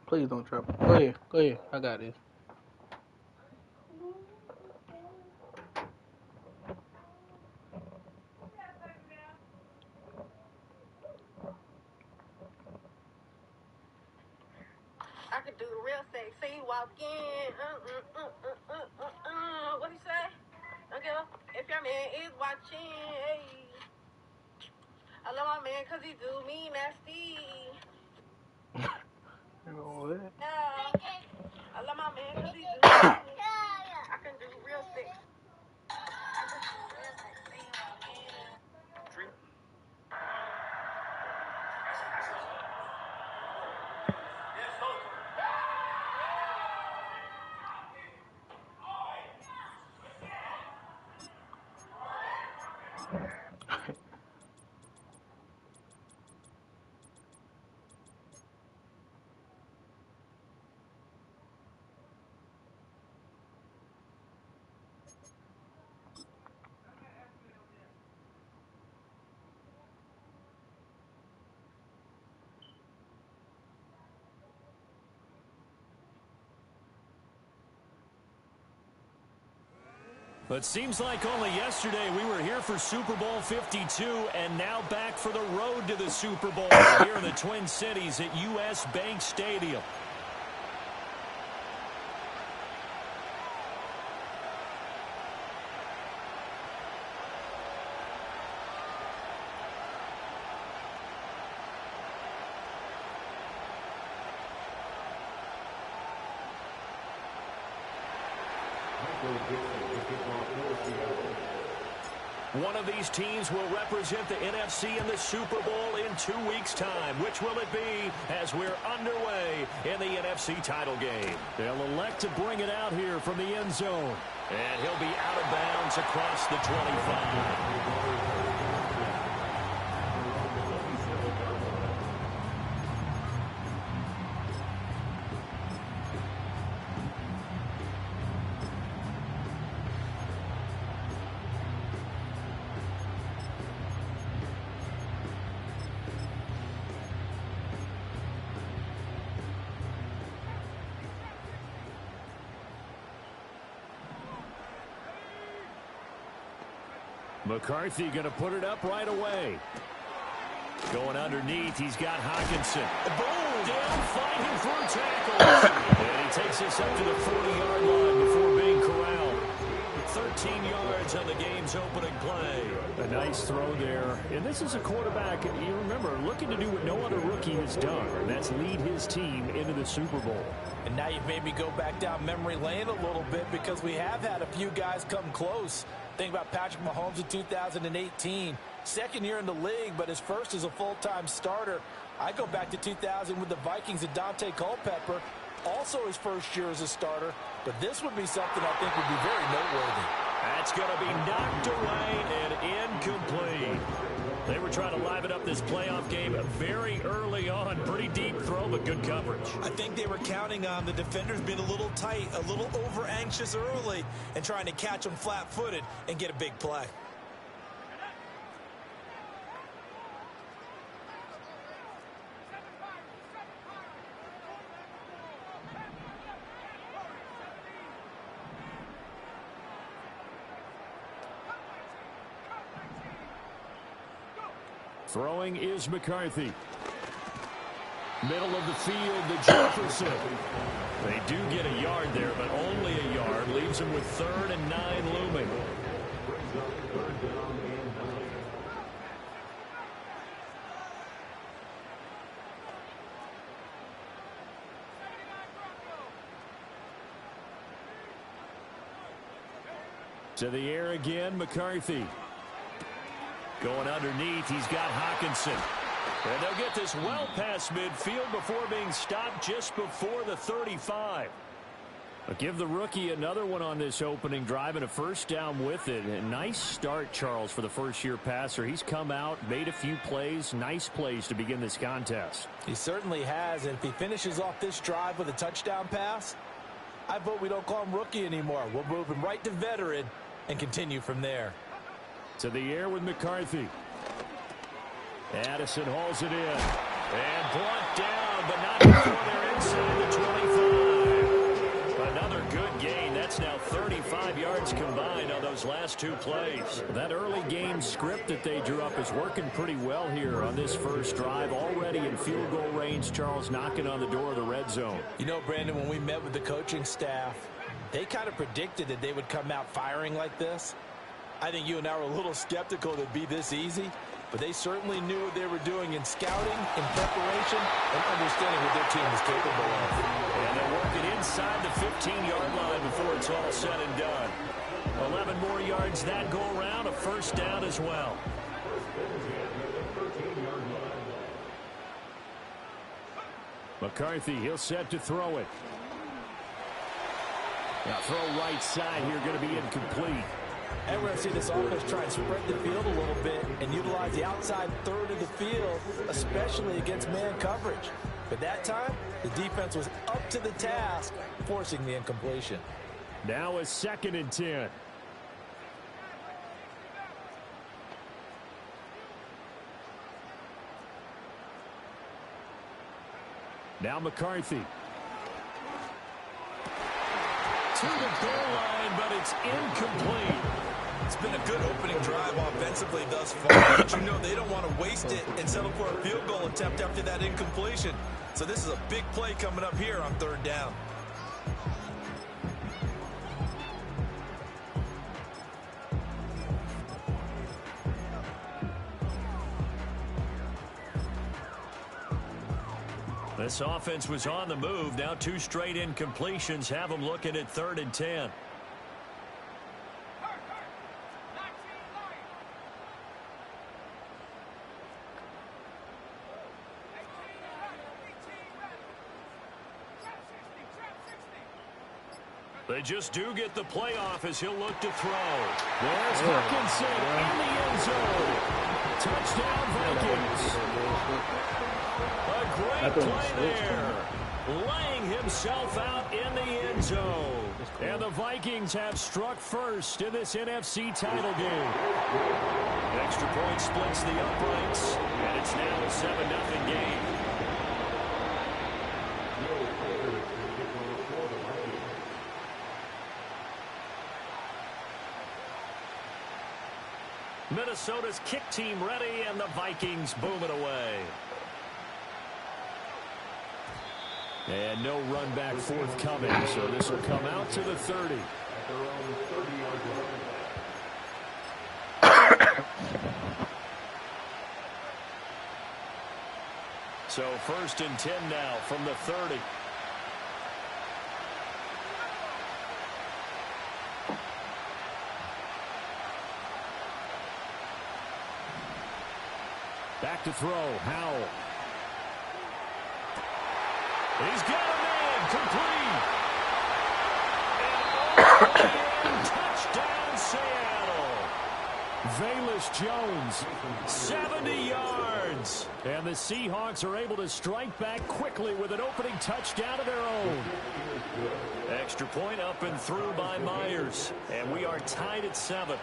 Please don't drop it. Go ahead. Go ahead. I got this. I could do the real sexy walk in. What he say? Okay, if your man is watching, hey. I love my man because he do me nasty. You know what? Yeah. I love my man because he do me. I can do real sexy. I can do real sexy walk in. But seems like only yesterday we were here for Super Bowl 52 and now back for the road to the Super Bowl here in the Twin Cities at U.S. Bank Stadium. One of these teams will represent the NFC in the Super Bowl in 2 weeks' time. Which will it be as we're underway in the NFC title game? They'll elect to bring it out here from the end zone. And he'll be out of bounds across the 25. McCarthy going to put it up right away. Going underneath, he's got Hawkinson. Boom! Down, fighting through tackles. And he takes this up to the 40-yard line before being corralled. 13 yards on the game's opening play. A nice throw there. And this is a quarterback, you remember, looking to do what no other rookie has done, and that's lead his team into the Super Bowl. And now you've made me go back down memory lane a little bit because we have had a few guys come close. Think about Patrick Mahomes in 2018. Second year in the league, but his first as a full-time starter. I go back to 2000 with the Vikings and Dante Culpepper. Also his first year as a starter. But this would be something I think would be very noteworthy. That's going to be knocked away and incomplete. They were trying to liven up this playoff game very early on. Pretty deep throw, but good coverage. I think they were counting on the defenders being a little tight, a little over-anxious early, and trying to catch them flat-footed and get a big play. Throwing is McCarthy. Middle of the field to Jefferson. They do get a yard there, but only a yard. Leaves them with 3rd and 9 looming. To the air again, McCarthy. Going underneath, he's got Hawkinson. And they'll get this well past midfield before being stopped just before the 35. I'll give the rookie another one on this opening drive and a first down with it. A nice start, Charles, for the first-year passer. He's come out, made a few plays, nice plays to begin this contest. He certainly has, and if he finishes off this drive with a touchdown pass, I vote we don't call him rookie anymore. We'll move him right to veteran and continue from there. To the air with McCarthy. Addison hauls it in. And brought down but not before they're inside the 25. Another good gain. That's now 35 yards combined on those last two plays. That early game script that they drew up is working pretty well here on this first drive. Already in field goal range, Charles knocking on the door of the red zone. You know, Brandon, when we met with the coaching staff, they kind of predicted that they would come out firing like this. I think you and I were a little skeptical that it'd be this easy, but they certainly knew what they were doing in scouting, in preparation, and understanding what their team was capable of. And they're working inside the 15-yard line before it's all said and done. 11 more yards that go around, a first down as well. McCarthy, he'll set to throw it. Now throw right side here, going to be incomplete. And we're going to see this offense try and spread the field a little bit and utilize the outside third of the field, especially against man coverage. But that time, the defense was up to the task, forcing the incompletion. Now a 2nd and 10. Now McCarthy. To the goal line, but it's incomplete. It's been a good opening drive offensively thus far, but you know they don't want to waste it and settle for a field goal attempt after that incompletion. So this is a big play coming up here on 3rd down. This offense was on the move. Now 2 straight incompletions have them looking at 3rd and 10. They just do get the playoff as he'll look to throw. There's Hawkinson in the end zone. Touchdown, Vikings. A great play there. Laying himself out in the end zone. And the Vikings have struck first in this NFC title game. Extra point splits the uprights, and it's now a 7-0 game. Minnesota's kick team ready, and the Vikings boom it away. And no run back forthcoming, so this will come out to the 30. So 1st and 10 now from the 30. Back to throw, Howell. He's got a man, complete. And touchdown, Seattle. Velus Jones, 70 yards. and the Seahawks are able to strike back quickly with an opening touchdown of their own. Extra point up and through by Myers, and we are tied at 7.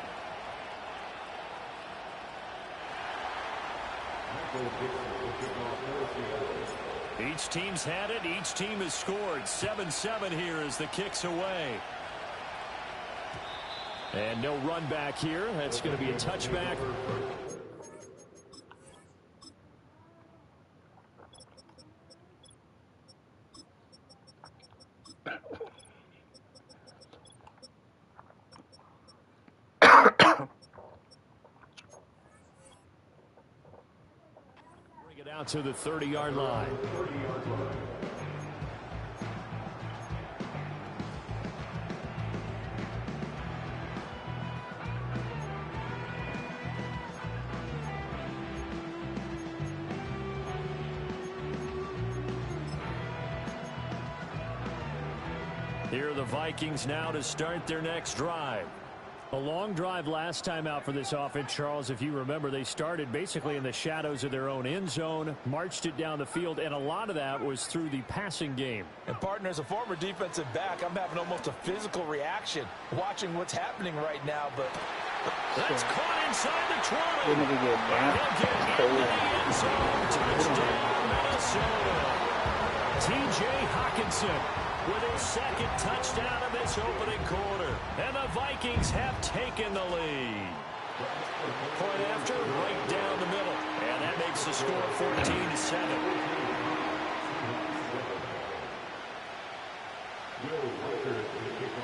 Each team's had it. Each team has scored. 7-7 here as the kick's away. And no run back here. That's going to be a touchback. Bring it out to the 30-yard line. Here are the Vikings now to start their next drive. A long drive last time out for this offense, Charles. If you remember, they started basically in the shadows of their own end zone, marched it down the field, and a lot of that was through the passing game. And, partner, as a former defensive back, I'm having almost a physical reaction watching what's happening right now. But that's caught inside the 20. We're gonna get They'll get into the end zone. Touchdown, Minnesota. T.J. Hawkinson with his second touchdown of this opening quarter. And the Vikings have taken the lead. Point after, right down the middle. And that makes the score 14-7.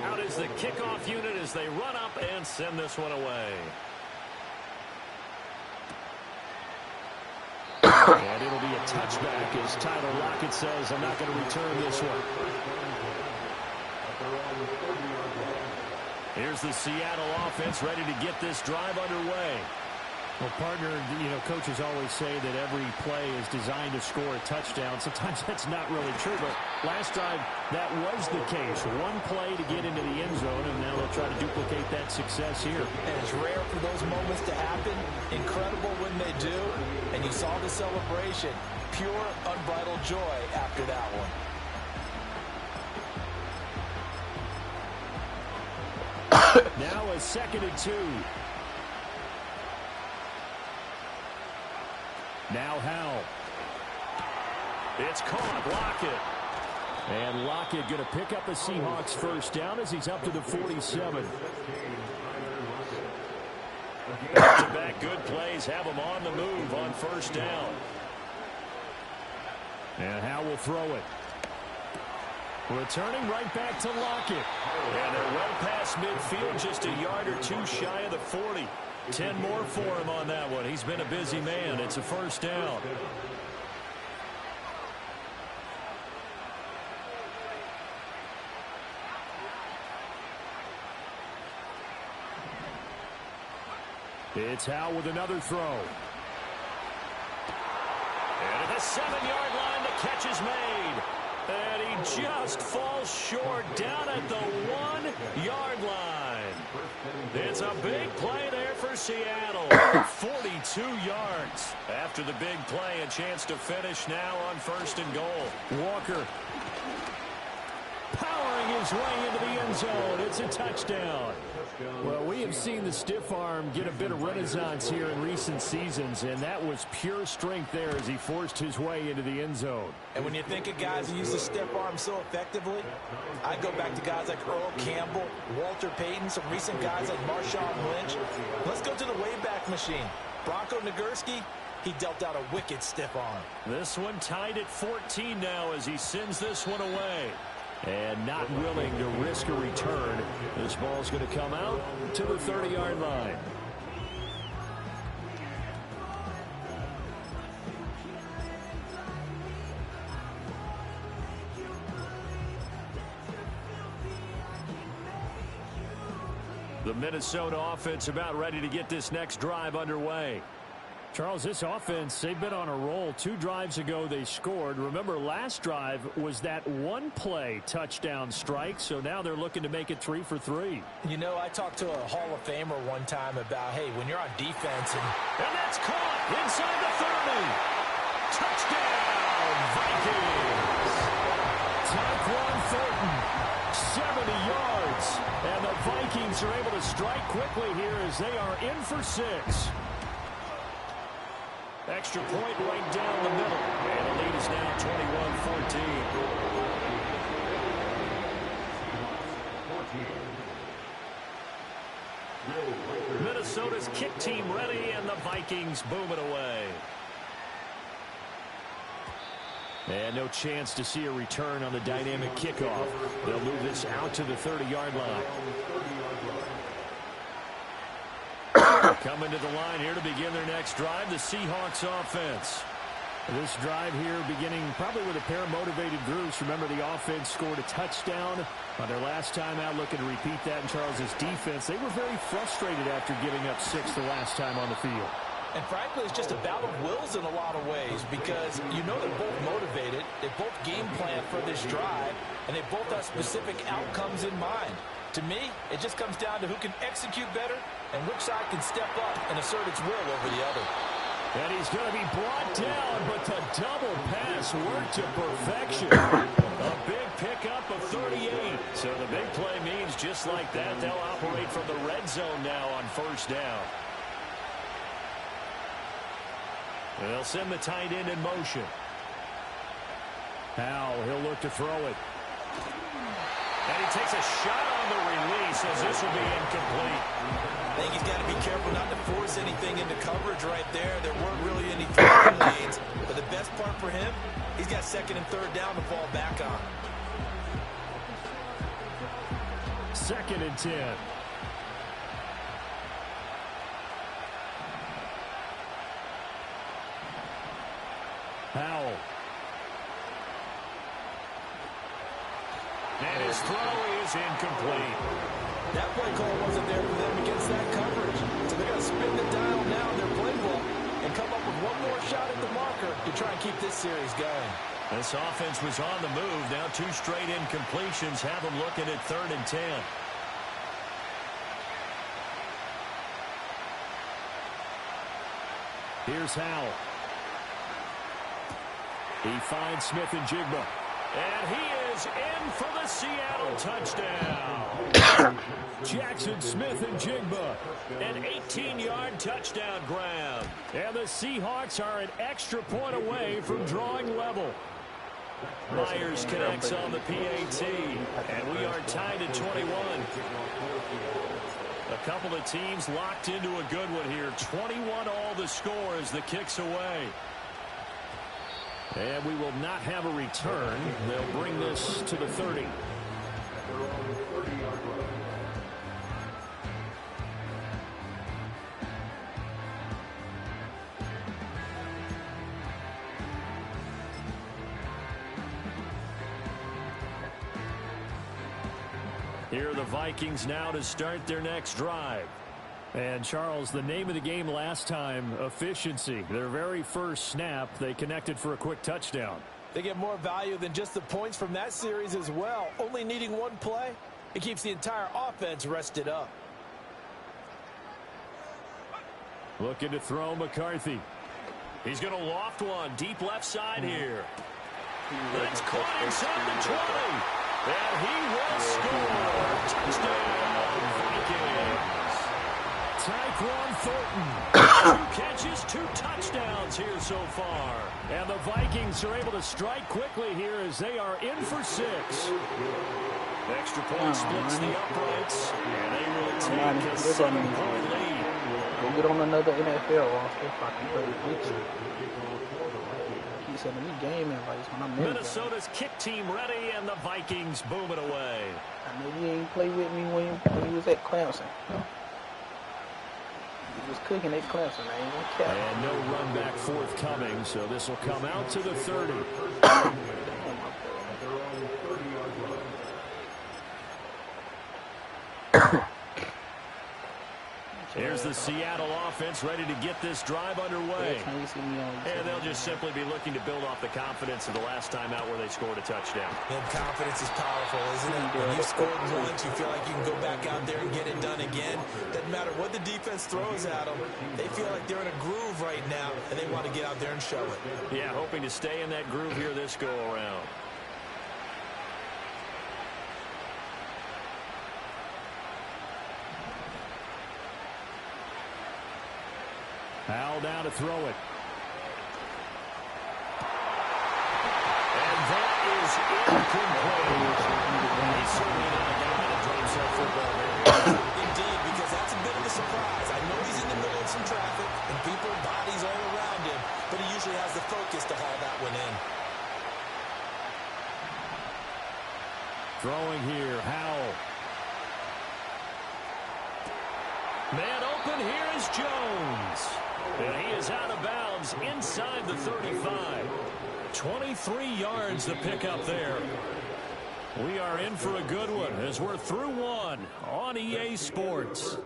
Out is the kickoff unit as they run up and send this one away. And it'll be a touchback as Tyler Lockett says, I'm not going to return this one. Here's the Seattle offense ready to get this drive underway. Well, partner, coaches always say that every play is designed to score a touchdown. Sometimes that's not really true, but last drive, that was the case. One play to get into the end zone, and now they'll try to duplicate that success here. And it's rare for those moments to happen. Incredible when they do. And you saw the celebration. Pure, unbridled joy after that one. Now a 2nd and 2. Now Howell. It's caught. Lockett. And Lockett going to pick up a Seahawks first down as he's up to the 47. Back-to-back good plays have him on the move on first down. And Howell will throw it. Returning right back to Lockett. And they're well past midfield, just a yard or two shy of the 40. 10 more for him on that one. He's been a busy man. It's a first down. It's Howell with another throw. And at the 7-yard line, the catch is made. And he just falls short down at the 1-yard line. It's a big play there for Seattle. 42 yards. After the big play, a chance to finish now on 1st and goal. Walker powering his way into the end zone. It's a touchdown. Well, we have seen the stiff arm get a bit of renaissance here in recent seasons, and that was pure strength there as he forced his way into the end zone. And when you think of guys who use the stiff arm so effectively, I go back to guys like Earl Campbell, Walter Payton, some recent guys like Marshawn Lynch. Let's go to the Wayback Machine. Bronco Nagurski, he dealt out a wicked stiff arm. This one tied at 14 now as he sends this one away. And not willing to risk a return. This ball's going to come out to the 30-yard line. The Minnesota offense about ready to get this next drive underway. Charles, this offense, they've been on a roll. 2 drives ago, they scored. Remember, last drive was that one-play touchdown strike, so now they're looking to make it 3 for 3. You know, I talked to a Hall of Famer one time about, hey, when you're on defense and that's caught inside the 30. Touchdown, Vikings. Tyquan Thornton, 70 yards. And the Vikings are able to strike quickly here as they are in for 6. Extra point right down the middle. And the lead is now 21-14. Minnesota's kick team ready, and the Vikings boom it away. And no chance to see a return on the dynamic kickoff. They'll move this out to the 30-yard line. Coming to the line here to begin their next drive, the Seahawks offense. This drive here beginning probably with a pair of motivated groups. Remember, the offense scored a touchdown on their last time out, looking to repeat that in Charles's defense. They were very frustrated after giving up 6 the last time on the field. And frankly, it's just a battle of wills in a lot of ways because you know they're both motivated, they both game plan for this drive, and they both have specific outcomes in mind. To me, it just comes down to who can execute better and which side can step up and assert its will over the other. And he's going to be brought down, but the double pass worked to perfection. A big pickup of 38. So the big play means just like that, they'll operate from the red zone now on first down. They'll send the tight end in motion. Howell, he'll look to throw it. And he takes a shot on the release as this will be incomplete. I think he's got to be careful not to force anything into coverage right there. There weren't really any throwing lanes. But the best part for him, he's got second and third down to fall back on. 2nd and 10. Howell. And his throw is incomplete. That play call wasn't there for them against that coverage. So they're going to spin the dial now in their playbook and come up with one more shot at the marker to try and keep this series going. This offense was on the move. Now 2 straight incompletions have them looking at 3rd and 10. Here's Howell. He finds Smith and Jigba. And he is in for the Seattle touchdown. Jackson Smith and Jigba. An 18-yard touchdown grab. And the Seahawks are an extra point away from drawing level. Myers connects on the PAT. And we are tied at 21. A couple of teams locked into a good one here. 21 all the score as the kick's away. And we will not have a return. They'll bring this to the 30. Here are the Vikings now to start their next drive. And, Charles, the name of the game last time, efficiency. Their very first snap, they connected for a quick touchdown. They get more value than just the points from that series as well. Only needing one play, it keeps the entire offense rested up. Looking to throw McCarthy. He's going to loft one deep left side here. That's caught inside the 20. And he will score. Touchdown, Vikings. Tyquan Thornton. 2 catches, 2 touchdowns here so far. And the Vikings are able to strike quickly here as they are in for 6. Extra point splits the uprights. And they will take a 7-point lead. Go get on another NFL roster if I can play with you. Keep sending me game invites when I'm in. Minnesota's kick team ready, and the Vikings boom it away. I know you ain't play with me when you was at Clemson. You was cooking at Clemson. I ain't gonna cap. And no run back forthcoming, so this will come out to the 30. Here's the Seattle offense ready to get this drive underway. And they'll just simply be looking to build off the confidence of the last time out where they scored a touchdown. And confidence is powerful, isn't it? When you've scored once, you feel like you can go back out there and get it done again. Doesn't matter what the defense throws at them. They feel like they're in a groove right now, and they want to get out there and show it. Yeah, hoping to stay in that groove here this go-around. Howell down to throw it. And that is incomplete. He's certainly not a guy that drops that football there. Indeed, because that's a bit of a surprise. I know he's in the middle of some traffic and people, bodies all around him, but he usually has the focus to haul that one in. Throwing here, Howell. Man open, here is Jones. And he is out of bounds inside the 35. 23 yards to pick up there. We are in for a good one as we're through one on EA Sports.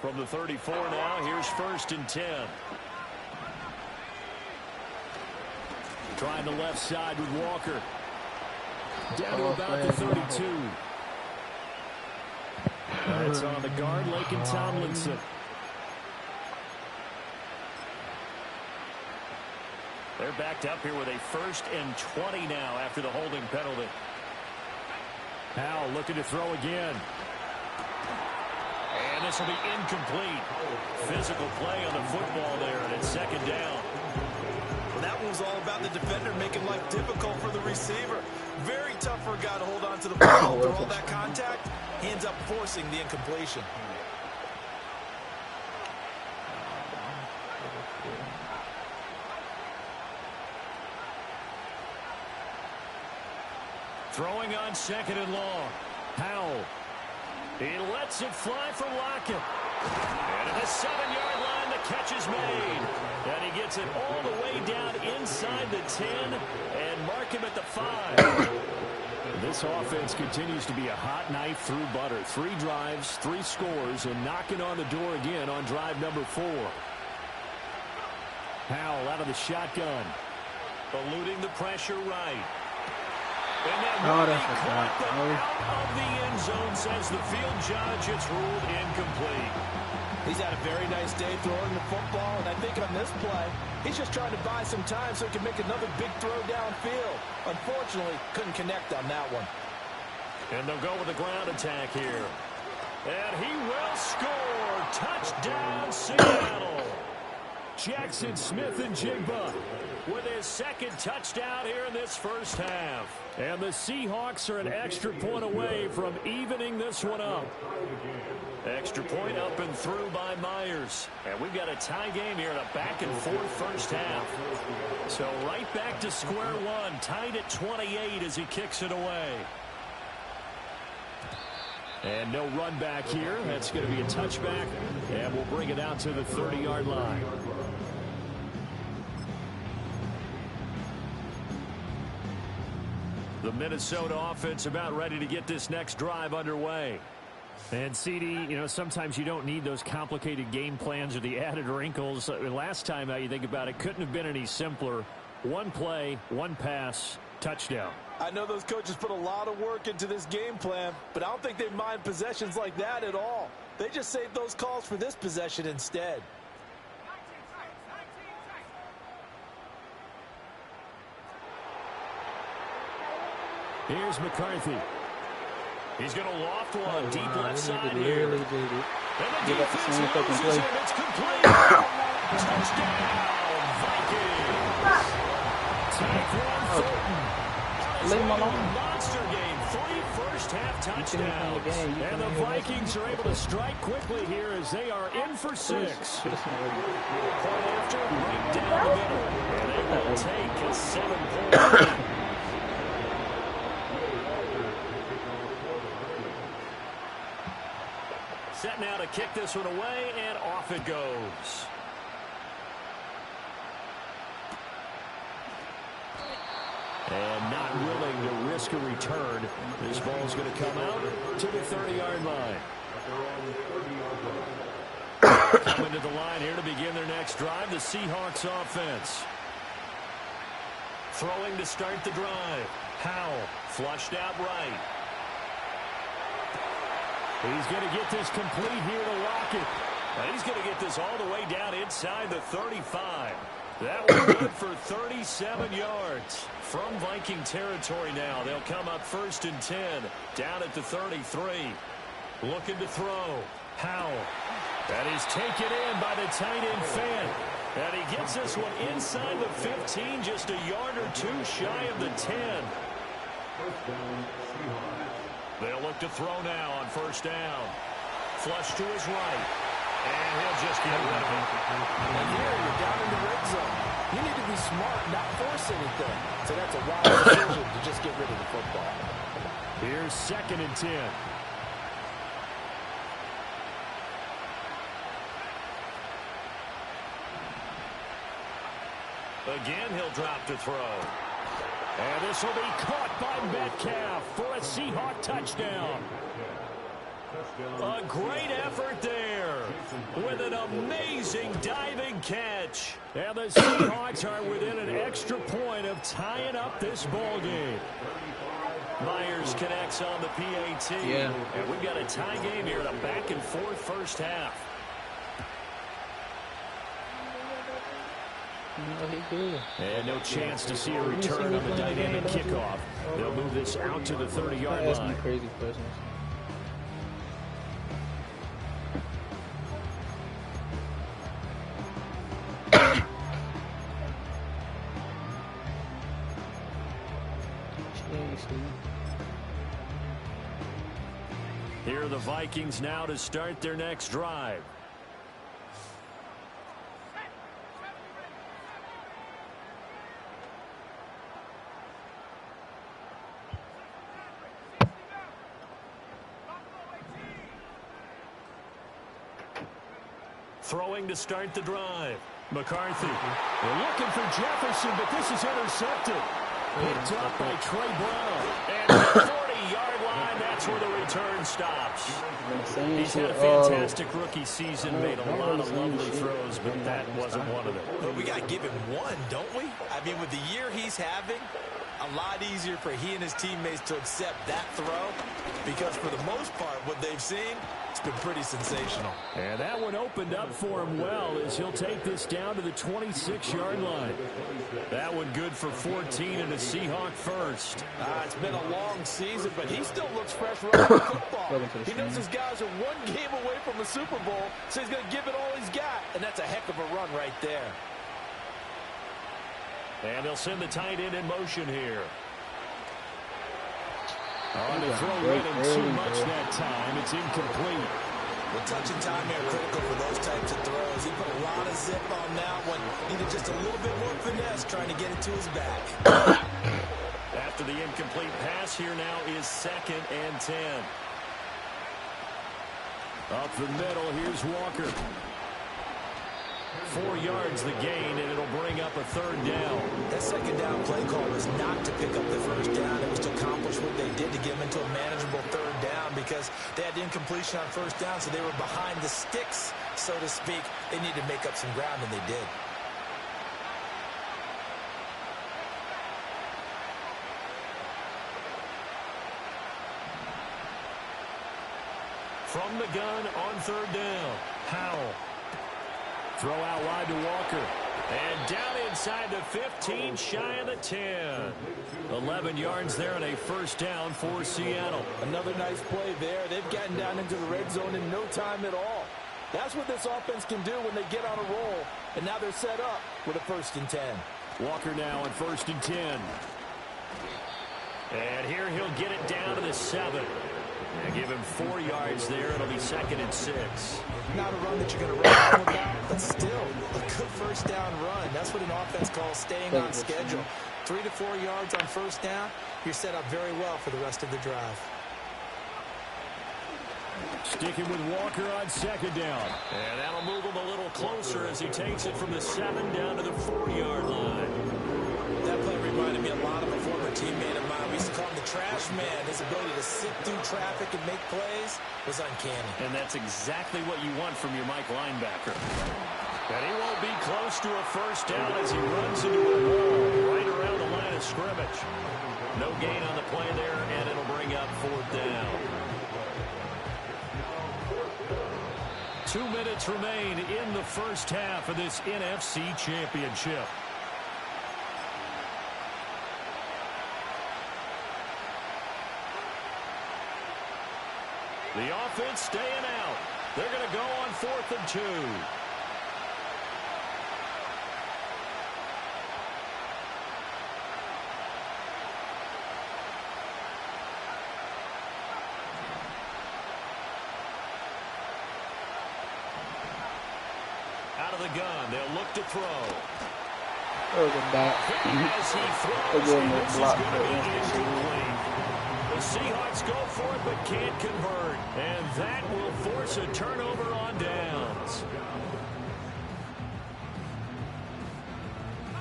From the 34 now, here's 1st and 10. Trying the left side with Walker. Down to about the 32. That's on the guard, Laken Tomlinson. They're backed up here with a 1st and 20 now after the holding penalty. Howell looking to throw again. And this will be incomplete. Physical play on the football there, and it's second down. Well, that one was all about the defender making life difficult for the receiver. Very tough for a guy to hold on to the ball. Through all that contact, he ends up forcing the incompletion. Throwing on second and long. Howell. He lets it fly for Lockett. And at the 7-yard line, the catch is made. And he gets it all the way down inside the 10 and mark him at the 5. This offense continues to be a hot knife through butter. 3 drives, 3 scores, and knocking on the door again on drive number 4. Howell out of the shotgun. Eluding the pressure right. And that that's a caught out of the end zone, says the field judge. It's ruled incomplete. He's had a very nice day throwing the football, and I think on this play, he's just trying to buy some time so he can make another big throw downfield. Unfortunately, couldn't connect on that one. And they'll go with a ground attack here. And he will score. Touchdown, Seattle. Jackson Smith-Njigba with his second touchdown here in this first half. And the Seahawks are an extra point away from evening this one up. Extra point up and through by Myers. And we've got a tie game here in a back-and-forth first half. So right back to square one, tied at 28 as he kicks it away. And no run back here. That's going to be a touchback. And we'll bring it out to the 30-yard line. The Minnesota offense about ready to get this next drive underway. And CD, you know, sometimes you don't need those complicated game plans or the added wrinkles. Last time, you think about it, couldn't have been any simpler. One play, one pass, touchdown. I know those coaches put a lot of work into this game plan, but I don't think they mind possessions like that at all. They just saved those calls for this possession instead. Here's McCarthy. He's going to loft one deep left side here. Literally And the give up the defense same fucking loses play. him. It's complete. Touchdown, Vikings. Tyquan Thornton. Leave him alone. Monster game. 3 first-half touchdowns. And the Vikings are able to strike quickly here as they are in for 6. Point after, right down the middle. And they will take a 7-point lead. Set now to kick this one away, and off it goes. And not willing to risk a return. This ball is going to come out to the 30-yard line. Coming to the line here to begin their next drive, the Seahawks offense. Throwing to start the drive. Howell flushed out right. He's going to get this complete here to Lockett. And he's going to get this all the way down inside the 35. That was good for 37 yards. From Viking territory now, they'll come up 1st and 10, down at the 33. Looking to throw. Howell. That is taken in by the tight end Fant. And he gets this one inside the 15, just a yard or 2 shy of the 10. They'll look to throw now on 1st down. Flush to his right. And he'll just get rid of it. And here you're down in the red zone. You need to be smart, not force anything. So that's a wise decision to just get rid of the football. Here's 2nd and 10. Again, he'll drop to throw. And this will be caught by Metcalf for a Seahawk touchdown. A great effort there with an amazing diving catch. And the Seahawks are within an extra point of tying up this ball game. Myers connects on the PAT. Yeah. And we've got a tie game here in a back-and-forth first half. And no chance to see a return on the dynamic kickoff. They'll move this out to the 30-yard line. Crazy questions. Yeah, you see. Here are the Vikings now to start their next drive. Throwing to start the drive. McCarthy. They're looking for Jefferson, but this is intercepted. Picked up by Trey Brown. And the 40-yard line, that's where the return stops. He's had a fantastic rookie season, made a lot of lovely throws, but that wasn't one of them. But we got to give him one, don't we? I mean, with the year he's having, a lot easier for he and his teammates to accept that throw because for the most part, what they've seen, it's been pretty sensational. And that one opened up for him well as he'll take this down to the 26-yard line. That one good for 14 and a Seahawk first. It's been a long season, but he still looks fresh running the football. He knows his guys are one game away from the Super Bowl, so he's going to give it all he's got, and that's a heck of a run right there. And they'll send the tight end in motion here. On the throw, read him too much that time. It's incomplete. Well, touch and time are critical for those types of throws. He put a lot of zip on that one. Needed just a little bit more finesse trying to get it to his back. After the incomplete pass, here now is 2nd and 10. Up the middle, here's Walker. 4 yards the gain, and it'll bring up a 3rd down. That 2nd down play call was not to pick up the 1st down. It was to accomplish what they did to get them into a manageable 3rd down because they had incompletion on 1st down, so they were behind the sticks, so to speak. They needed to make up some ground, and they did. From the gun on 3rd down, Howell. Throw out wide to Walker. And down inside the 15, shy of the 10. 11 yards there and a 1st down for Seattle. Another nice play there. They've gotten down into the red zone in no time at all. That's what this offense can do when they get on a roll. And now they're set up with a 1st and 10. Walker now on 1st and 10. And here he'll get it down to the 7. And give him 4 yards there. It'll be 2nd and 6. Not a run that you're going to run about, but still a good 1st down run. That's what an offense calls staying on schedule. 3 to 4 yards on 1st down. You're set up very well for the rest of the drive. Sticking with Walker on 2nd down. And that'll move him a little closer as he takes it from the 7 down to the 4-yard line. That play reminded me a lot of a former teammate of mine. We used to call him the trash man. His ability to sit through traffic and make plays was uncanny. And that's exactly what you want from your Mike linebacker. And he won't be close to a 1st down as he runs into a wall right around the line of scrimmage. No gain on the play there, and it'll bring up 4th down. 2 minutes remain in the 1st half of this NFC Championship. The offense staying out. They're going to go on 4th and 2. Out of the gun, they'll look to throw. That was a dot. As he throws, this is going to be incomplete. The Seahawks go for it but can't convert. And that will force a turnover on downs.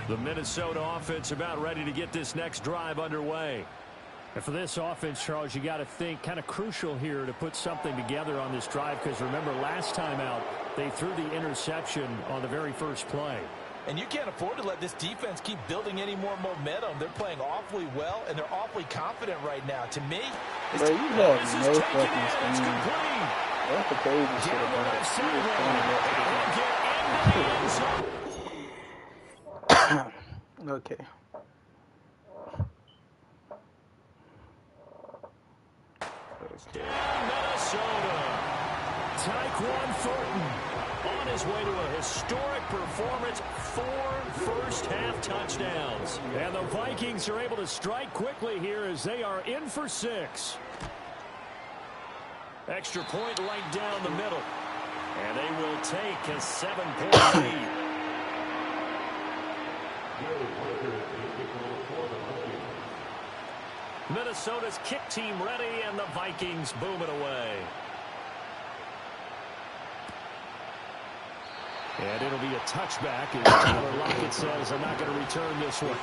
The Minnesota offense about ready to get this next drive underway. And for this offense, Charles, you got to think kind of crucial here to put something together on this drive because remember last time out they threw the interception on the very first play. And you can't afford to let this defense keep building any more momentum. They're playing awfully well, and they're awfully confident right now. To me, it's bro, you have no fucking scheme. That's the crazy shit about it. You just okay. Minnesota. Tyquan Thornton on his way to a historic performance, 4 first-half touchdowns. And the Vikings are able to strike quickly here as they are in for 6. Extra point right down the middle. And they will take a 7-point lead. Minnesota's kick team ready, and the Vikings boom it away. And it'll be a touchback as Tyler Lockett says, I'm not going to return this one.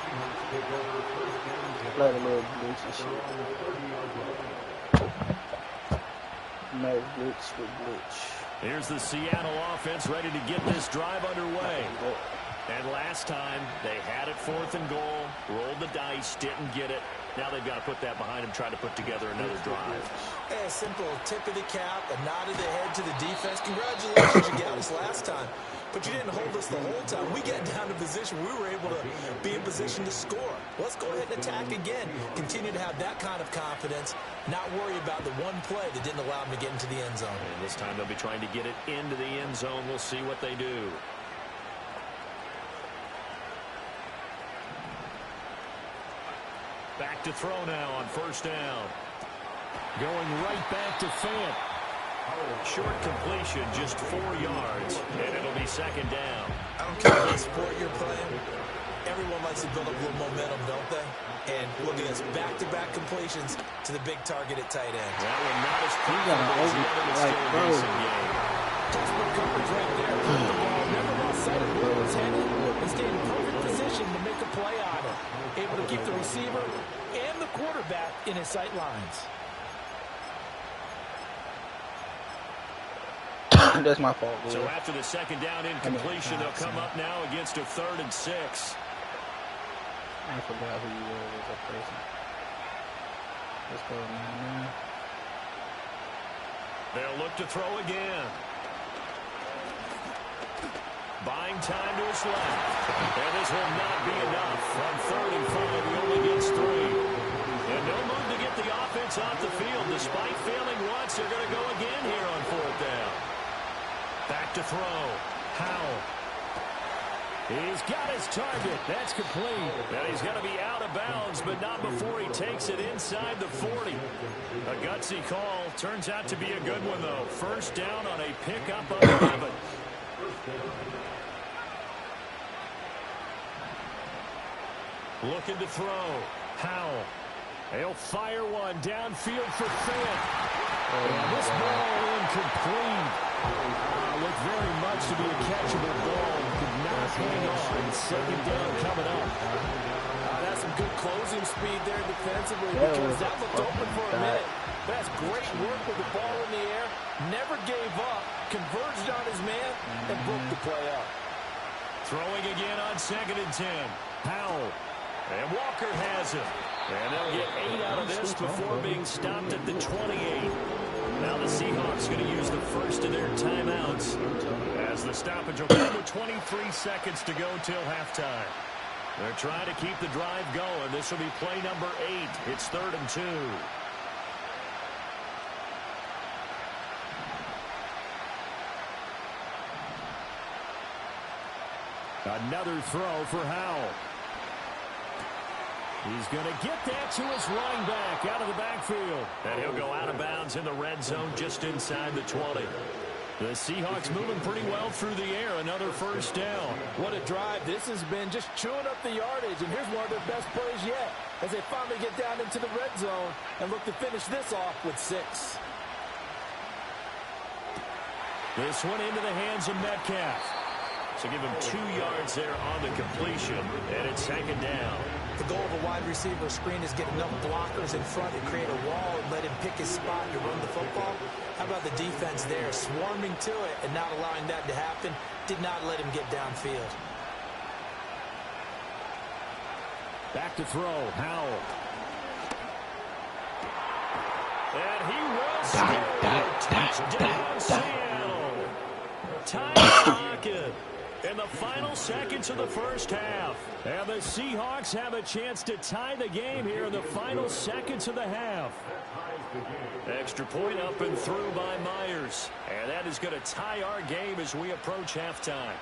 Let a little blitz and shit. No blitz with blitz. Here's the Seattle offense ready to get this drive underway. And last time, they had it 4th and goal, rolled the dice, didn't get it. Now they've got to put that behind them, try to put together another drive. A simple tip of the cap, a nod of the head to the defense. Congratulations, you got us last time. But you didn't hold us the whole time. We get down to position. We were able to be in position to score. Let's go ahead and attack again. Continue to have that kind of confidence. Not worry about the one play that didn't allow them to get into the end zone. And this time they'll be trying to get it into the end zone. We'll see what they do. Back to throw now on 1st down. Going right back to Fant. Short completion, just 4 yards, and it'll be 2nd down. I don't care what sport you're playing. Everyone likes to build up a little momentum, don't they? And look at this, back-to-back completions to the big target at tight end. That one not as profitable as the other, but still a decent game. Textbook coverage right there. The ball never lost sight of where it was headed and stayed in perfect position to make a play on it. Able to keep the receiver and the quarterback in his sight lines. That's my fault, dude. So after the 2nd down incompletion, they'll come up now against a 3rd and 6. I forgot who you were as a person. Let's go, man. They'll look to throw again. Buying time to his left. And this will not be enough. On 3rd and 5, he only gets 3. And no move to get the offense off the field. Despite failing once, they're going to go again here on 4th down. Back to throw. Howell. He's got his target. That's complete. And he's going to be out of bounds, but not before he takes it inside the 40. A gutsy call. Turns out to be a good one, though. 1st down on a pickup of 11. Looking to throw. Howell. He'll fire one downfield for Fant. And this ball incomplete. Looked very much to be a catchable ball. Could not hang on. 2nd down coming up. That's some good closing speed there defensively because that looked open for a minute. That's great work with the ball in the air. Never gave up. Converged on his man and broke the play up. Throwing again on 2nd and 10. Howell. And Walker has it. And they'll get 8 out of this before being stopped at the 28. Now the Seahawks going to use the first of their timeouts as the stoppage will come with 23 seconds to go till halftime. They're trying to keep the drive going. This will be play number 8. It's 3rd and 2. Another throw for Howell. He's going to get that to his running back out of the backfield. And he'll go out of bounds in the red zone just inside the 20. The Seahawks moving pretty well through the air. Another 1st down. What a drive this has been, just chewing up the yardage. And here's one of their best plays yet as they finally get down into the red zone and look to finish this off with 6. This one into the hands of Metcalf. So give him 2 yards there on the completion. And it's 2nd down. The goal of a wide receiver screen is get enough blockers in front to create a wall and let him pick his spot to run the football. How about the defense there, swarming to it and not allowing that to happen? Did not let him get downfield. Back to throw, Howell. And he will score. Touchdown, Seattle. Tyler Lockett. in the final seconds of the first half. And the Seahawks have a chance to tie the game here in the final seconds of the half. Extra point up and through by Myers. And that is going to tie our game as we approach halftime.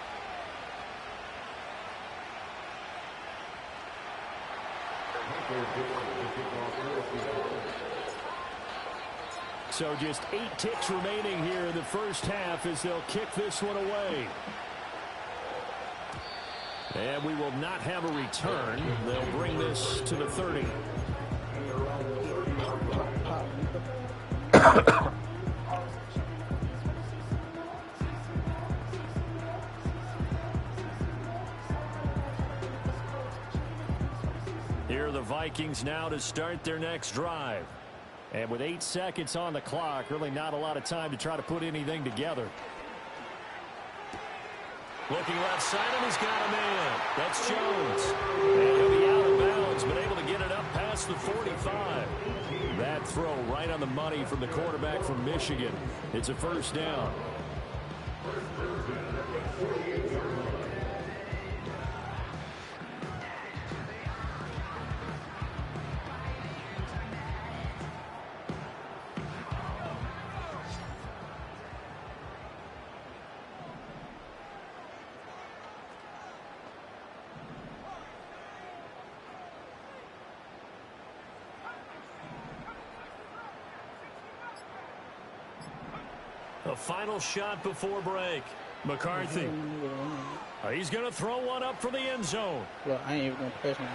So just 8 ticks remaining here in the first half as they'll kick this one away. And we will not have a return. They'll bring this to the 30. Here are the Vikings now to start their next drive. And with 8 seconds on the clock, really not a lot of time to try to put anything together. Looking left side, and he's got a man. That's Jones. And he'll be out of bounds, but able to get it up past the 45. That throw right on the money from the quarterback from Michigan. It's a first down. A final shot before break. McCarthy. He's going to throw one up for the end zone. Well, I ain't even going to press him.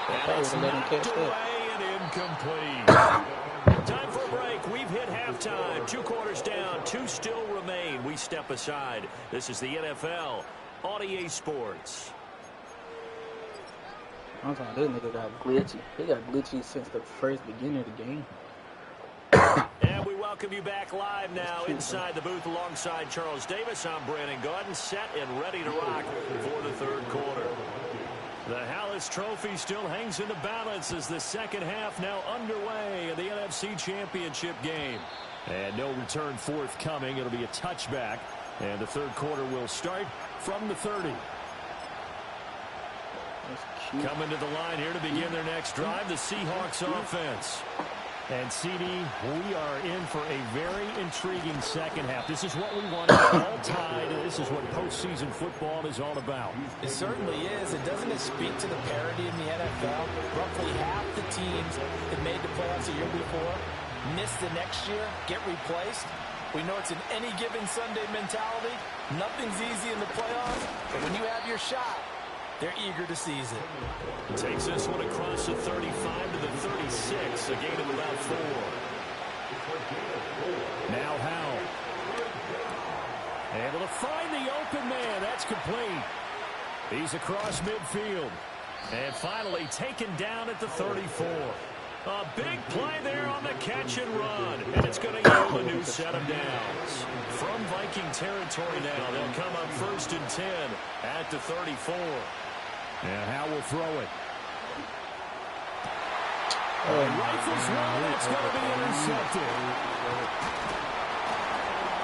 And it's knocked away and incomplete. Time for a break. We've hit halftime. 2 quarters down. 2 still remain. We step aside. This is the NFL on EA Sports. I'm talking, this nigga got glitchy. He got glitchy since the first beginning of the game. And we welcome you back live now inside the booth alongside Charles Davis. I'm Brandon Gordon, set and ready to rock for the third quarter. The Hallis Trophy still hangs in the balance as the second half now underway in the NFC Championship game. And no return forthcoming. It'll be a touchback. And the third quarter will start from the 30. Coming to the line here to begin their next drive, the Seahawks offense. And, CD, we are in for a very intriguing second half. This is what we want all tied. This is what postseason football is all about. It certainly is. And doesn't it speak to the parity in the NFL? Roughly half the teams that made the playoffs the year before miss the next year, get replaced. We know it's an any given Sunday mentality. Nothing's easy in the playoffs. But when you have your shot, they're eager to seize it. Takes this one across the 35 to the 36. A gain of about 4. Now Howell. Able to find the open man. That's complete. He's across midfield. And finally taken down at the 34. A big play there on the catch and run. And it's going to yield a new set of downs. From Viking territory now, they'll come up 1st and 10 at the 34. And Howell will throw it. Rifles one. It's going to be intercepted.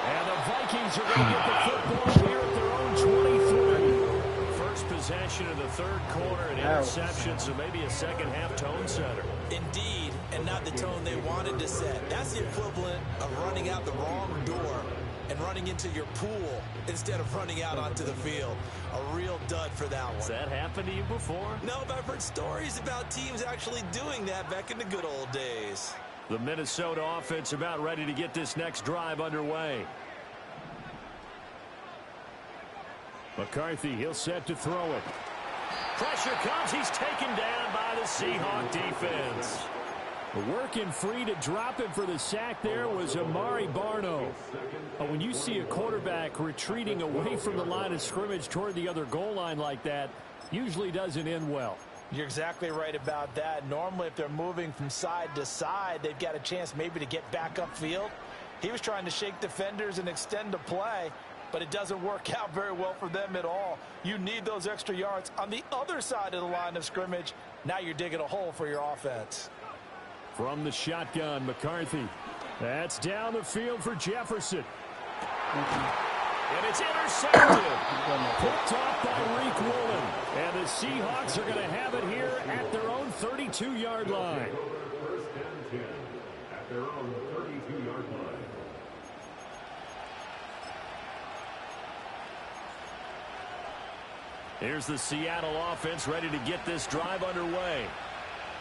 And the Vikings are going to get the football here at their own 23. First possession of the third quarter, an interception, so maybe a second half tone setter. Indeed, and not the tone they wanted to set. That's the equivalent of running out the wrong door and running into your pool instead of running out onto the field. A real dud for that one. Has that happened to you before? No, but I've heard stories about teams actually doing that back in the good old days. The Minnesota offense about ready to get this next drive underway. McCarthy, he'll set to throw it. Pressure comes. He's taken down by the Seahawk defense. Working free to drop him for the sack there was Amari Barno. But when you see a quarterback retreating away from the line of scrimmage toward the other goal line like that, usually doesn't end well. You're exactly right about that. Normally, if they're moving from side to side, they've got a chance maybe to get back upfield. He was trying to shake defenders and extend the play, but it doesn't work out very well for them at all. You need those extra yards on the other side of the line of scrimmage. Now you're digging a hole for your offense. From the shotgun, McCarthy. That's down the field for Jefferson. And it's intercepted. Picked off by Reek Woolen. And the Seahawks are going to have it here at their own 32-yard line. First and 10 at their own 32-yard line. Here's the Seattle offense ready to get this drive underway.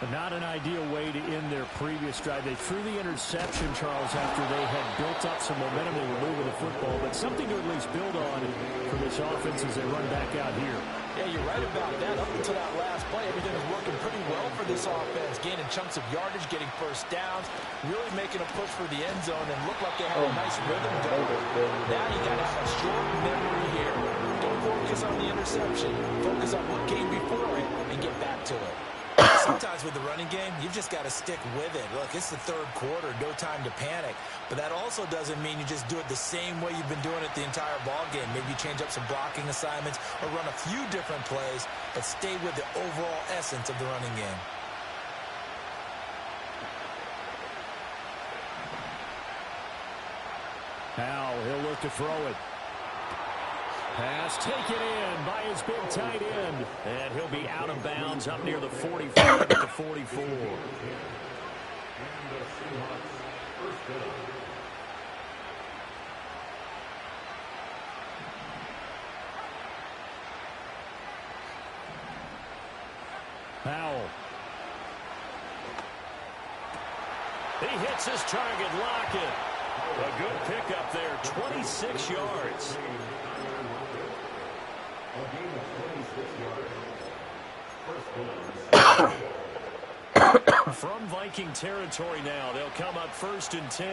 But not an ideal way to end their previous drive. They threw the interception, Charles, after they had built up some momentum. They were moving the football, but something to at least build on for this offense as they run back out here. Yeah, you're right about that. Up until that last play, everything was working pretty well for this offense. Gaining chunks of yardage, getting first downs, really making a push for the end zone, and looked like they had a nice rhythm going. Now you got to have a short memory here. Don't focus on the interception. Focus on what came before it and get back to it. Sometimes with the running game, you've just got to stick with it. Look, it's the third quarter, no time to panic. But that also doesn't mean you just do it the same way you've been doing it the entire ball game. Maybe you change up some blocking assignments or run a few different plays, but stay with the overall essence of the running game. Now he'll look to throw it. Pass taken in by his big tight end. And he'll be out of bounds up near the 45 at the 44. Powell. He hits his target, Lockett. A good pickup there, 26 yards. From Viking territory now, they'll come up 1st and 10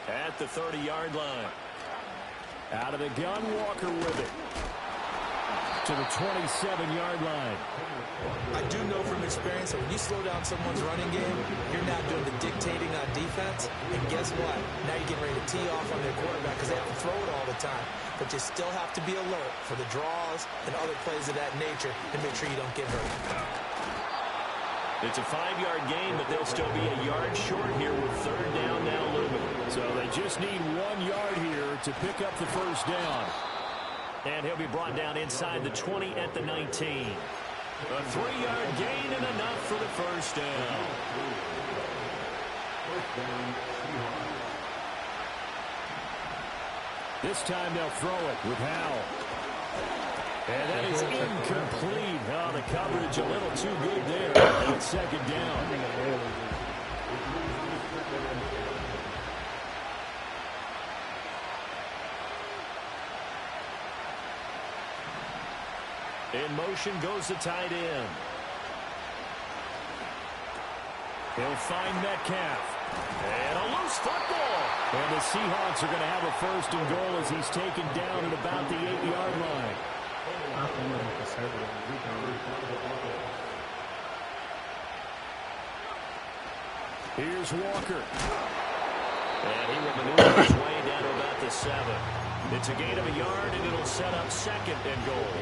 at the 30-yard line. Out of the gun, Walker with it. To the 27-yard line. I do know from experience that when you slow down someone's running game, you're not doing the dictating on defense. And guess what? Now you're getting ready to tee off on their quarterback because they have to throw it all the time. But you still have to be alert for the draws and other plays of that nature and make sure you don't get hurt. It's a 5-yard gain, but they'll still be a yard short here with 3rd down now looming. So they just need 1 yard here to pick up the first down. And he'll be brought down inside the 20 at the 19. A 3-yard gain and enough for the first down. This time they'll throw it with Howell. And that is incomplete. Oh, the coverage a little too good there. And it's 2nd down. In motion goes the tight end. He'll find Metcalf. And a loose football. And the Seahawks are going to have a 1st and goal as he's taken down at about the 8-yard line. Here's Walker. And he will maneuver his way down to about the 7. It's a gain of a yard, and it'll set up 2nd and goal.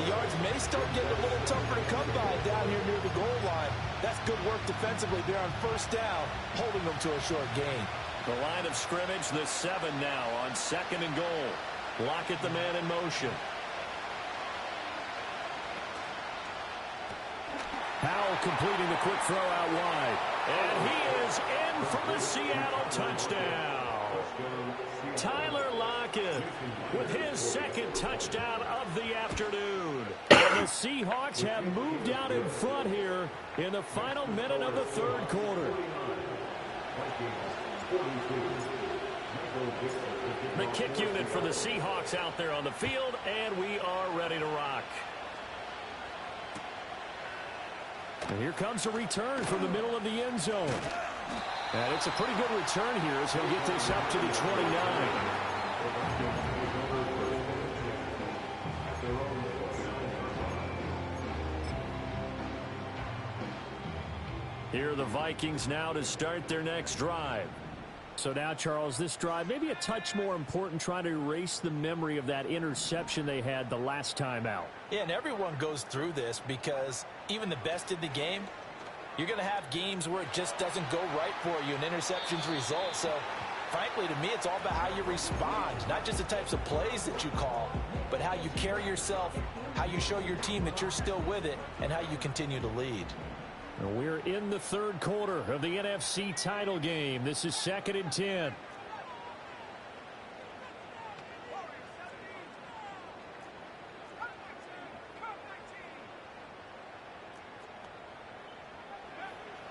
The yards may start getting a little tougher to come by down here near the goal line. That's good work defensively there on 1st down, holding them to a short gain. The line of scrimmage, the 7 now on 2nd and goal. Lockett the man in motion. Howell completing the quick throw out wide. And he is in for the Seattle touchdown. Tyler Lockett with his 2nd touchdown of the afternoon. And the Seahawks have moved out in front here in the final minute of the 3rd quarter. The kick unit for the Seahawks out there on the field, and we are ready to rock. And here comes a return from the middle of the end zone. And it's a pretty good return here as he'll get this up to the 29. Here are the Vikings now to start their next drive. So now, Charles, this drive maybe a touch more important, trying to erase the memory of that interception they had the last time out. Yeah, and everyone goes through this because even the best in the game, you're going to have games where it just doesn't go right for you and interceptions result. So Frankly, to me, it's all about how you respond, not just the types of plays that you call, but how you carry yourself, how you show your team that you're still with it, and how you continue to lead. We're in the third quarter of the NFC title game. This is 2nd and 10.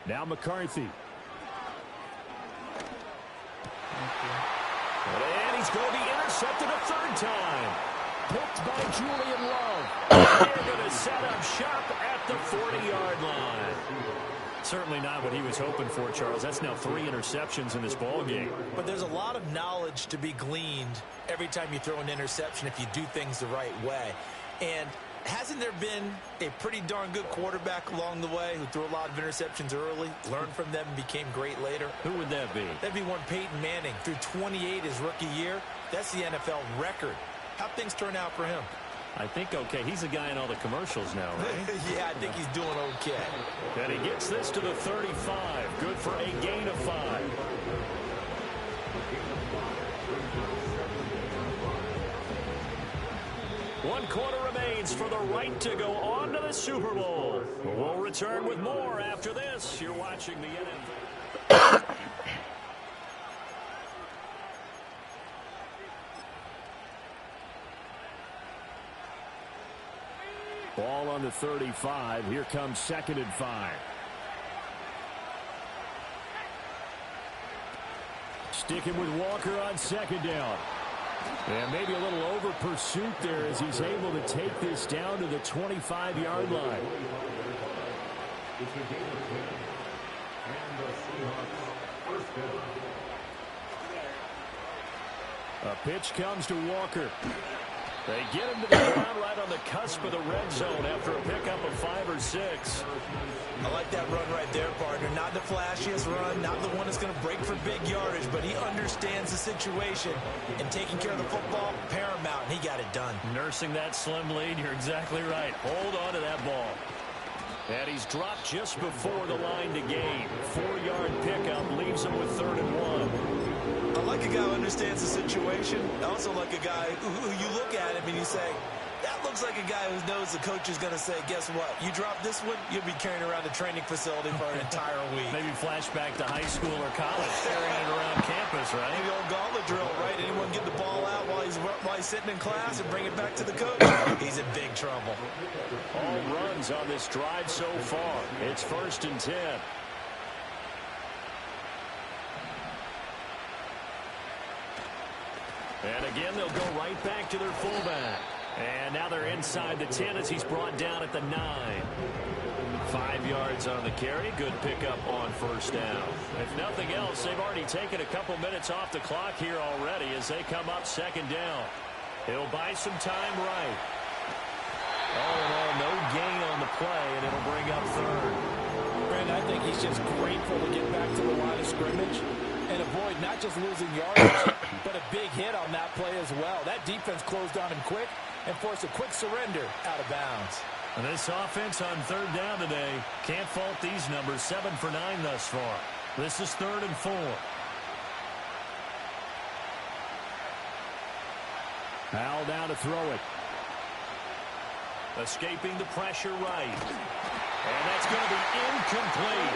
Now McCarthy. And he's going to be intercepted a third time. Picked by Julian Love. They're going to set up shop at the 40-yard line. Certainly not what he was hoping for, Charles. That's now 3 interceptions in this ball game. But there's a lot of knowledge to be gleaned every time you throw an interception if you do things the right way. And hasn't there been a pretty darn good quarterback along the way who threw a lot of interceptions early, learned from them, and became great later? Who would that be? That'd be one Peyton Manning. Threw 28 his rookie year. That's the NFL record. How'd things turn out for him? I think okay. He's a guy in all the commercials now, right? Yeah, I think he's doing okay. And he gets this to the 35. Good for a gain of 5. One quarter remains for the right to go on to the Super Bowl. We'll return with more after this. You're watching the NFL. Ball on the 35. Here comes 2nd and 5. Sticking with Walker on 2nd down. And maybe a little over pursuit there as he's able to take this down to the 25-yard line. A pitch comes to Walker. They get him to the ground right on the cusp of the red zone after a pickup of 5 or 6. I like that run right there, partner. Not the flashiest run, not the one that's going to break for big yardage, but he understands the situation, and taking care of the football, paramount, and he got it done. Nursing that slim lead, you're exactly right. Hold on to that ball. And he's dropped just before the line to gain. 4-yard pickup leaves him with 3rd and 1. I like a guy who understands the situation. I also like a guy who you look at him and you say, that looks like a guy who knows the coach is going to say, guess what? You drop this one, you'll be carrying around the training facility for an entire week. Maybe flashback to high school or college, carrying it around campus, right? Maybe old gauntlet drill, right? Anyone get the ball out while he's sitting in class and bring it back to the coach? He's in big trouble. All runs on this drive so far. It's 1st and 10. And again, they'll go right back to their fullback. And now they're inside the 10 as he's brought down at the 9. 5 yards on the carry. Good pickup on 1st down. If nothing else, they've already taken a couple minutes off the clock here already as they come up 2nd down. He'll buy some time right. All in all, no gain on the play, and it'll bring up 3rd. Brandon, I think he's just grateful to get back to the line of scrimmage and avoid not just losing yardage, but a big hit on that play as well. That defense closed on him quick and forced a quick surrender out of bounds. And this offense on 3rd down today, can't fault these numbers. 7 for 9 thus far. This is 3rd and 4. Howell down to throw it. Escaping the pressure right. And that's going to be incomplete.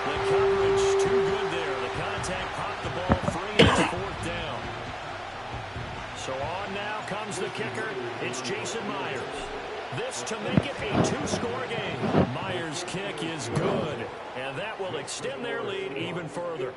The coverage too good there. The contact popped the ball free, and it's 4th down. So on now comes the kicker. It's Jason Myers. This to make it a 2-score game. Myers' kick is good, and that will extend their lead even further.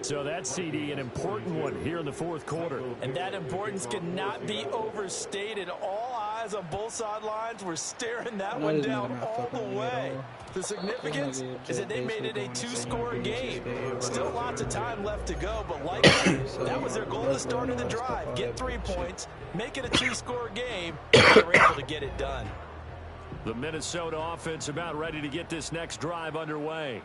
So that CD, an important one here in the 4th quarter. And that importance cannot be overstated. All eyes on both sidelines were staring that one down all the way. The significance is that they made it a 2-score game. Still lots of time left to go, but likely that was their goal to start of the drive. Get 3 points, make it a 2-score game, and they were able to get it done. The Minnesota offense about ready to get this next drive underway.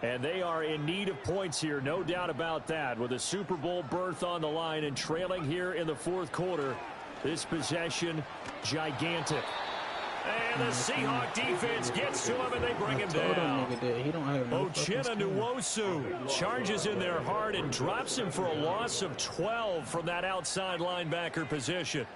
And they are in need of points here, no doubt about that, with a Super Bowl berth on the line and trailing here in the 4th quarter. This possession, gigantic. And the Seahawk defense gets to him, and they bring him down. He don't have no Uchenna Nwosu charges in there hard and drops him for a loss of 12 from that outside linebacker position.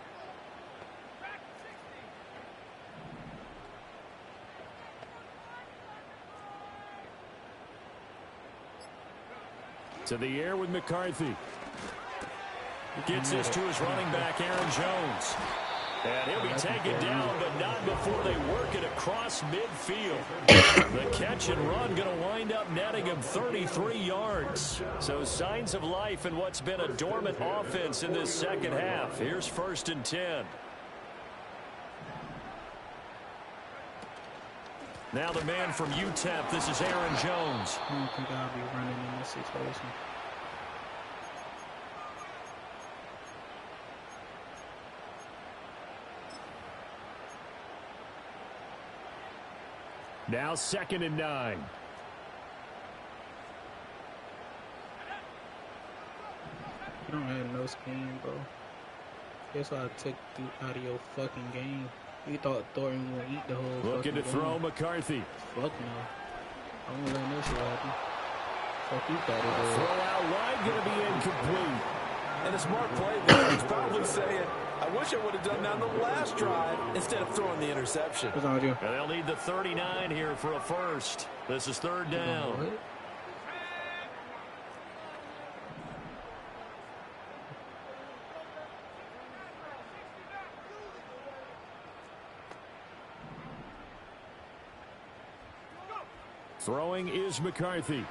To the air with McCarthy. Gets this to his running back, Aaron Jones. And he'll be taken down, but not before they work it across midfield. The catch and run going to wind up netting him 33 yards. So signs of life in what's been a dormant offense in this second half. Here's 1st and 10. Now the man from UTEP, this is Aaron Jones. I don't think I'll be running in this situation. Now 2nd and 9. You don't have no scheme, bro. That's why I took you out of your fucking game. You thought Thornton would eat the whole Looking to throw game. McCarthy. Fuck no. I'm gonna let this shit happen. Fuck you thought it was. Throw out wide, going to be incomplete. And a smart play there. He's probably saying, I wish I would have done that on the last drive instead of throwing the interception. What's wrong with you? And they'll need the 39 here for a first. This is 3rd down. What? Throwing is McCarthy.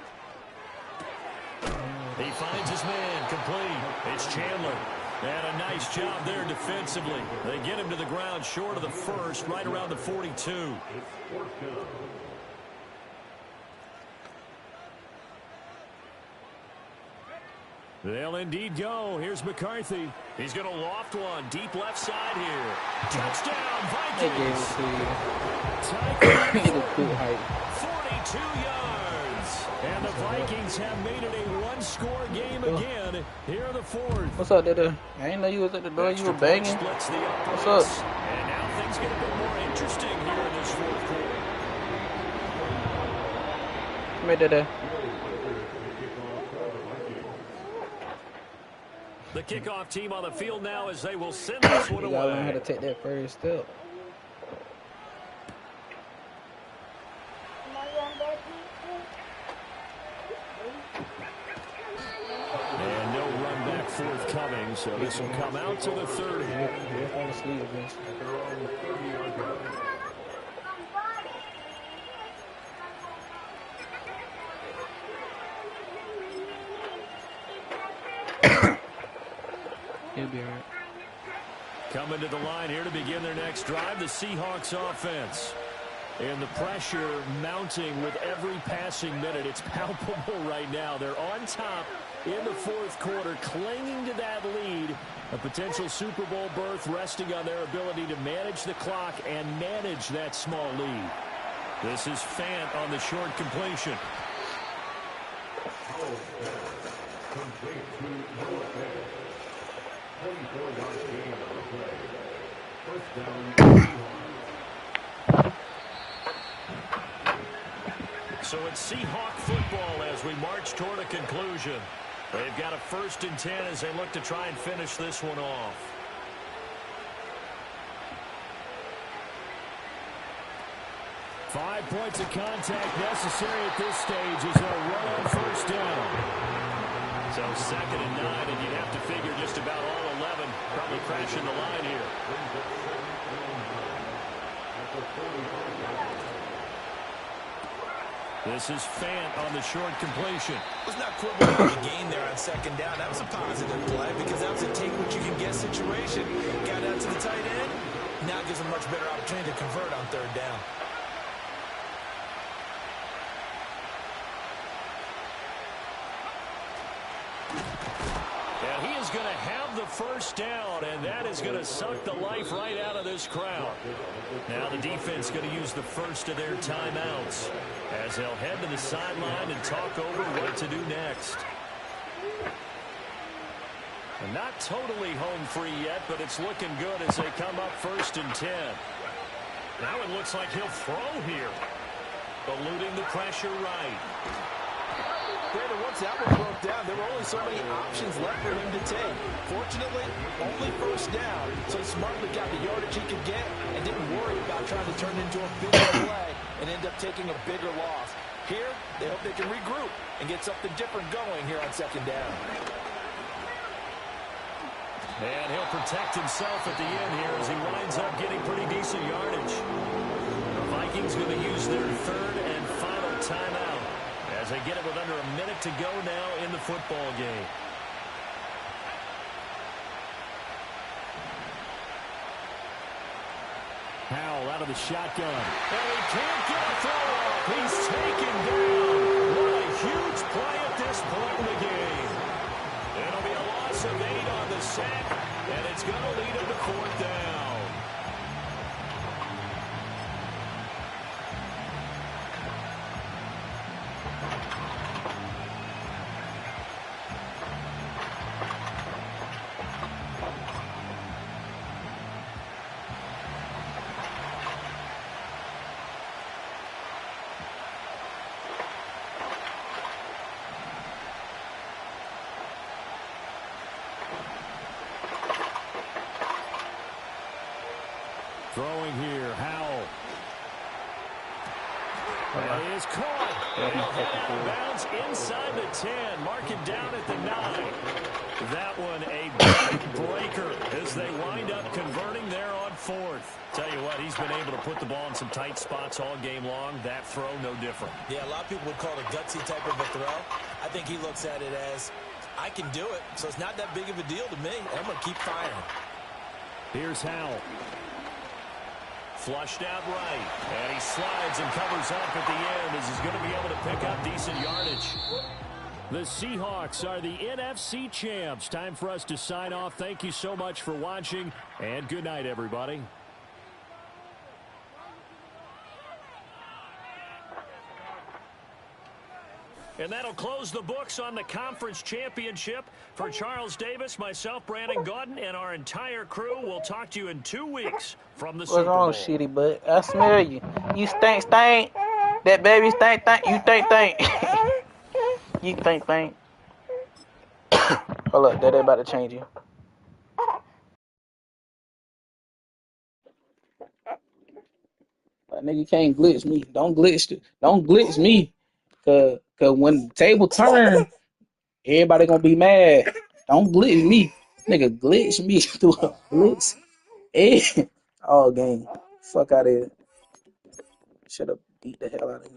He finds his man, complete. It's Chandler. And a nice job there defensively. They get him to the ground short of the first, right around the 42. They'll indeed go. Here's McCarthy. He's going to loft one deep left side here. Touchdown, They gave it Vikings. to you. Tycoon, Nigga cool height. 42 yards. and the Vikings have made it a one-score game again here in the 4th. What's up, Dada? I didn't know you was at the door. You were banging. Splits the What's uprights. up? And now things get a bit more interesting here in this 4th quarter. Come here, Dada. The kickoff team on the field now as they will send this one You gotta learn how away. to take that first step. And no run back forthcoming, so this will come out to the 30. He'll fall asleep eventually. He'll be alright. Coming to the line here to begin their next drive, the Seahawks offense. And the pressure mounting with every passing minute. It's palpable right now. They're on top in the 4th quarter, clinging to that lead. A potential Super Bowl berth resting on their ability to manage the clock and manage that small lead. This is Fant on the short completion. Complete to Noah Fant. 24-yard gain on the play. First down, Seahawks. So it's Seahawk football as we march toward a conclusion. They've got a 1st and 10 as they look to try and finish this one off. Five points of contact necessary at this stage as they'll run on 1st down. So 2nd and 9, and you'd have to figure just about all 11 probably crashing the line here. This is Fant on the short completion. Was not quibbling on the game there on 2nd down. That was a positive play because that was a take-what-you-can-get situation. Got out to the tight end. Now gives a much better opportunity to convert on 3rd down. And he is going to have the 1st down, and that is going to suck the life right out of this crowd. Now the defense going to use the first of their timeouts as they'll head to the sideline and talk over what to do next. And not totally home free yet, but it's looking good as they come up 1st and 10. Now it looks like he'll throw here. Eluding the pressure right. Brandon, once that one broke down, there were only so many options left for him to take. Fortunately, only first down, so he smartly got the yardage he could get and didn't worry about trying to turn it into a bigger play and end up taking a bigger loss. Here, they hope they can regroup and get something different going here on second down. And he'll protect himself at the end here as he winds up getting pretty decent yardage. The Vikings going to use their third and final timeout as they get it with under a minute to go now in the football game. Howell out of the shotgun. And he can't get a throw up. He's taken down. What a huge play at this point in the game. It'll be a loss of 8 on the sack, and it's going to lead him to fourth down. Throwing here, Howell. And he is caught. And he'll head out of bounds inside the 10. Mark it down at the 9. That one a big breaker as they wind up converting there on fourth. Tell you what, he's been able to put the ball in some tight spots all game long. That throw, no different. Yeah, a lot of people would call it a gutsy type of a throw. I think he looks at it as, I can do it, so it's not that big of a deal to me. I'm going to keep firing. Here's Howell. Flushed out right. And he slides and covers up at the end as he's going to be able to pick up decent yardage. The Seahawks are the NFC champs. Time for us to sign off. Thank you so much for watching, and good night, everybody. And that'll close the books on the conference championship. For Charles Davis, myself, Brandon Gaudin, and our entire crew, we'll talk to you in 2 weeks from the Super Bowl. What's wrong, shitty butt? I smell you. You stink. That baby stink. You think. You think. Hold up, that ain't about to change you. But nigga can't glitch me. Don't glitch me. Cause when the table turn, everybody gonna be mad. Don't glitch me. Nigga glitch me through a blitz. All game. Fuck out of here. Should have beat the hell out of him.